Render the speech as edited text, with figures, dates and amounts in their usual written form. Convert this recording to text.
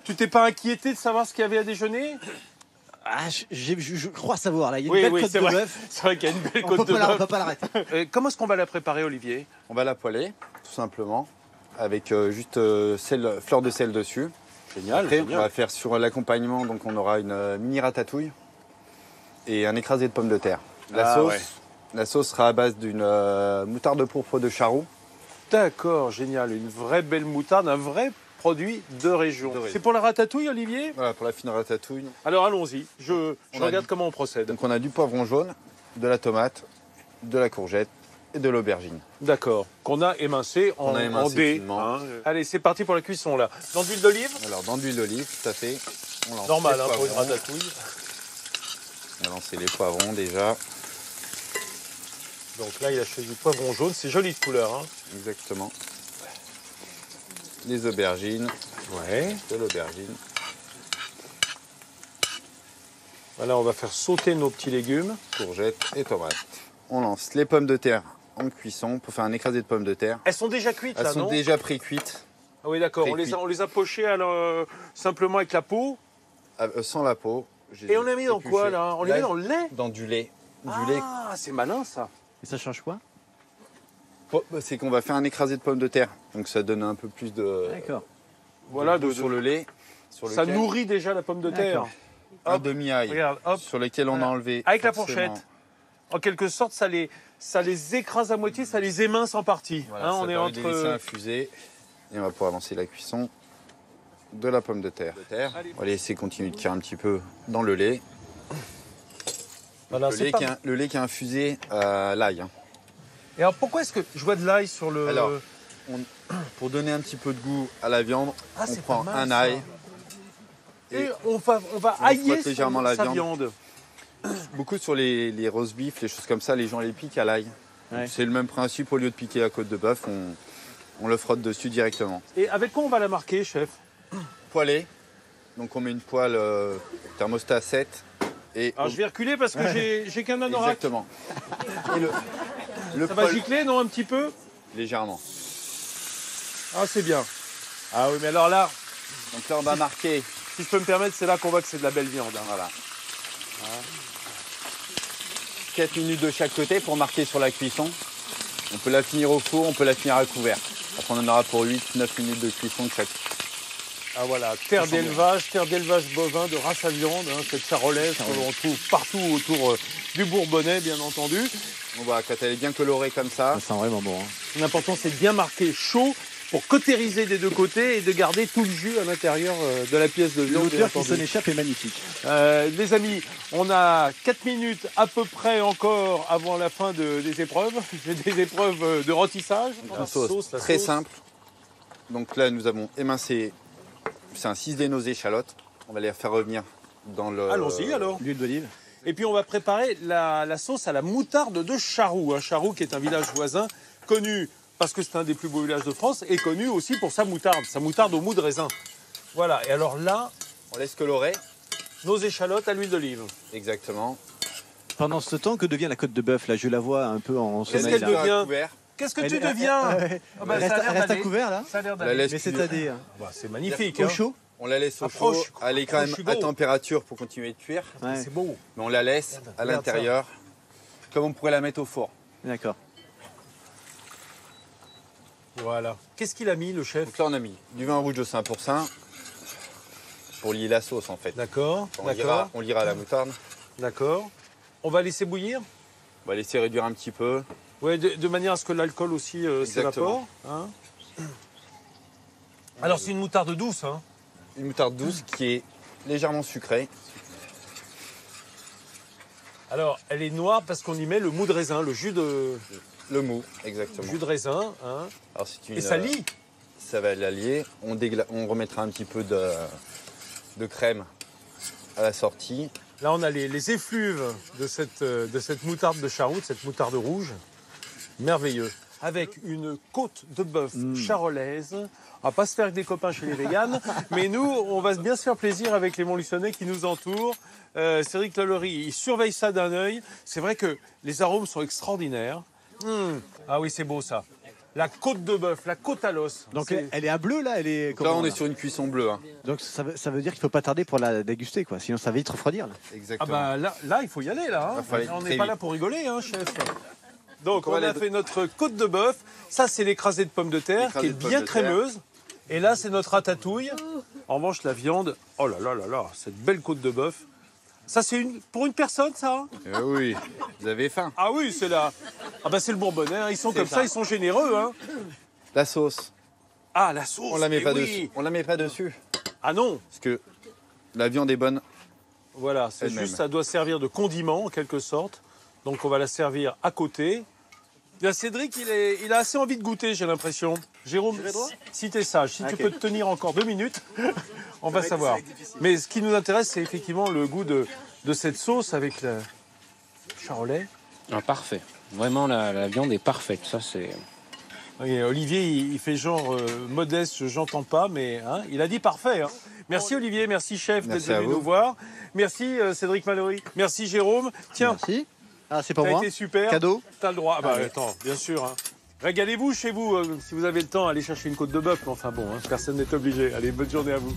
Tu t'es pas inquiété de savoir ce qu'il y avait à déjeuner? Ah, je crois savoir, là. Il y a une Oui, belle oui, côte c'est de vrai. bœuf. C'est vrai qu'il y a une belle On côte de peut bœuf. pas l'arrêter. Comment est-ce qu'on va la préparer, Olivier? On va la poêler, tout simplement, avec juste fleur de sel dessus. Génial, Après, génial. on va faire sur l'accompagnement, donc on aura une mini ratatouille et un écrasé de pommes de terre. La sauce sera à base d'une moutarde pourpre de Charroux. D'accord, génial. Une vraie belle moutarde, un vrai produit de région. C'est pour la ratatouille, Olivier? Voilà, pour la fine ratatouille. Alors allons-y, je On a regarde dit- comment on procède. Donc on a du poivron jaune, de la tomate, de la courgette et de l'aubergine. D'accord, qu'on a émincé en, On a émincé en dés. finement. Hein. Allez, c'est parti pour la cuisson, là. Dans de l'huile d'olive? Alors dans de l'huile d'olive, tout à fait. On lance Normal, les hein, pour une poivrons. ratatouille. On va lancer les poivrons déjà. Donc là, il a choisi poivron jaune. C'est joli de couleur. Hein. Exactement. Les aubergines, Ouais. de l'aubergine. Voilà, on va faire sauter nos petits légumes. Courgettes et tomates. On lance les pommes de terre en cuisson pour faire un écrasé de pommes de terre. Elles sont déjà cuites, Elles là, sont non? déjà pré-cuites, Ah oui, d'accord. On pré-cuites. les a pochées alors, simplement avec la peau. sans la peau. Et on l'a mis dans quoi, là? On les met dans le lait? Dans du lait. Du lait. Ah, c'est malin, ça. Et ça change quoi? C'est qu'on va faire un écrasé de pommes de terre. Donc ça donne un peu plus de. D'accord. Voilà, de goût sur le lait. Sur ça lequel- nourrit déjà la pomme de terre. D'accord. Un Hop, demi-ail. regarde, hop. Sur lequel on a Voilà. enlevé. Avec la forcément- fourchette. En quelque sorte, ça les écrase à moitié, ça les émince en partie. Voilà, Hein, ça on est permet de les laisser entre. infuser. Et on va pouvoir lancer la cuisson de la pomme de terre. Allez. On va laisser continuer de cuire un petit peu dans le lait. Voilà, Le c'est lait, pas- le lait qui est infusé à l'ail. hein. Et alors pourquoi est-ce que je vois de l'ail sur le. Alors, Pour donner un petit peu de goût à la viande, Ah, on c'est prend pas mal, un ça. ail. Et on va on hailler frotte légèrement la sa viande. Beaucoup sur les roast beef, les choses comme ça, les gens les piquent à l'ail. Ouais. C'est le même principe, au lieu de piquer la côte de bœuf, on le frotte dessus directement. Et avec quoi on va la marquer, chef? Poêlé, donc on met une poêle thermostat 7. Et Alors je vais reculer parce que j'ai qu'un anorak. Exactement. Et le Ça va poêle- gicler, non, un petit peu? Légèrement. Ah, c'est bien. Ah oui, mais alors là, Donc là, on va marquer. si je peux me permettre, c'est là qu'on voit que c'est de la belle viande. hein. Voilà. 4 minutes de chaque côté pour marquer sur la cuisson. On peut la finir au four, on peut la finir à couvert. Après, on en aura pour 8-9 minutes de cuisson de chaque. Ah voilà, terre d'élevage bovin de race à viande, hein, cette charolaise qu'on retrouve partout autour du Bourbonnais, bien entendu. On voit quand elle est bien colorée comme ça. Ça sent vraiment bon. Hein. L'important, c'est de bien marquer chaud pour cautériser des deux côtés et de garder tout le jus à l'intérieur de la pièce de viande. bien L'odeur qui entendu. s'en échappe est magnifique. Les amis, on a 4 minutes à peu près encore avant la fin des épreuves. Des épreuves de rôtissage. Une sauce très simple. Donc là, nous avons émincé. C'est un 6 nos échalotes. On va les faire revenir dans le. Allons-y alors. L'huile d'olive. Et puis on va préparer la sauce à la moutarde de Charroux. Charroux qui est un village voisin connu parce que c'est un des plus beaux villages de France et connu aussi pour sa moutarde au mou de raisin. Voilà, et alors là, On laisse colorer. nos échalotes à l'huile d'olive. Exactement. Pendant ce temps, que devient la côte de bœuf? Là, je la vois un peu en Qu'est-ce sommeil. qu'elle là. devient À couvert. Qu'est-ce que Elle tu est- deviens ouais. Ah bah, Elle ça a reste, l'air elle reste à d'aller. couvert, là? Ça a l'air La d'aller. laisse Mais cuire. c'est-à-dire Bah, c'est magnifique. au hein. chaud? On la laisse au Approche, chaud. Elle est quand approche, même Hugo. à température pour continuer de cuire. Ouais. C'est beau. Mais on la laisse à regarde l'intérieur. Comme on pourrait la mettre au four. D'accord. Voilà. Qu'est-ce qu'il a mis, le chef? Donc là, on a mis du vin rouge de 5% pour lier la sauce en fait. D'accord, On lira la moutarde. d'accord. On va laisser bouillir? On va laisser réduire un petit peu. Ouais, de manière à ce que l'alcool aussi s'évapore. Exactement. Hein. Alors c'est une moutarde douce, hein? Une moutarde douce qui est légèrement sucrée. Alors elle est noire parce qu'on y met le mou de raisin, le jus de Exactement. raisin. Hein. Alors, c'est une, Et ça lie. Ça va l'allier. On remettra un petit peu de crème à la sortie. Là on a les effluves de cette moutarde de Charroux, de cette moutarde rouge. Merveilleux. Avec une côte de bœuf charolaise. On va pas se faire avec des copains chez les véganes, mais nous, on va bien se faire plaisir avec les Montluçonnais qui nous entourent. Cédric Lalaurie, il surveille ça d'un œil. C'est vrai que les arômes sont extraordinaires. Ah oui, c'est beau ça. La côte de bœuf, la côte à l'os. Donc C'est- elle est à bleu là, elle est Donc comment, là, on est là sur une cuisson bleue. Hein. Donc ça veut dire qu'il faut pas tarder pour la déguster quoi, sinon ça va vite refroidir là. Ah Exactement. bah là, il faut y aller là. Hein. Il faut aller On très n'est pas vite. là pour rigoler, hein, chef. Donc on on va a la- fait notre côte de bœuf. Ça c'est l'écrasé de pommes de terre L'écrasé qui est de pommes bien de terre. crémeuse. Et là c'est notre ratatouille. En revanche la viande, oh là là là là, cette belle côte de bœuf. Ça c'est pour une personne ça hein. Oui, vous avez faim. Ah oui c'est là. Ah bah c'est le Bourbonnais, hein. Ils sont C'est comme ça. ça, ils sont généreux. Hein. La sauce, Ah la sauce. on la met eh pas oui. dessus. On la met pas dessus. Ah non. Parce que la viande est bonne. Voilà, c'est Elle-même. juste, ça doit servir de condiment en quelque sorte. Donc on va la servir à côté. Bien, Cédric, il a assez envie de goûter, j'ai l'impression. Jérôme, si tu es sage, si tu peux te tenir encore 2 minutes, on va savoir. Mais ce qui nous intéresse, c'est effectivement le goût de cette sauce avec le charolais. Ah, parfait. Vraiment, la viande est parfaite. Ça, c'est. Et Olivier, il fait genre modeste, j'entends pas, mais hein, il a dit parfait. Hein. Merci Olivier, merci chef d'être Merci à venu vous. nous voir. Merci Cédric Mallory, merci Jérôme. Tiens, Merci. Ah c'est pour t'as moi. été super. Cadeau. T'as le droit. Ah bah Allez. attends, bien sûr. Hein. Régalez-vous chez vous, si vous avez le temps, allez chercher une côte de bœuf. Mais enfin bon, hein, personne n'est obligé. Allez, bonne journée à vous.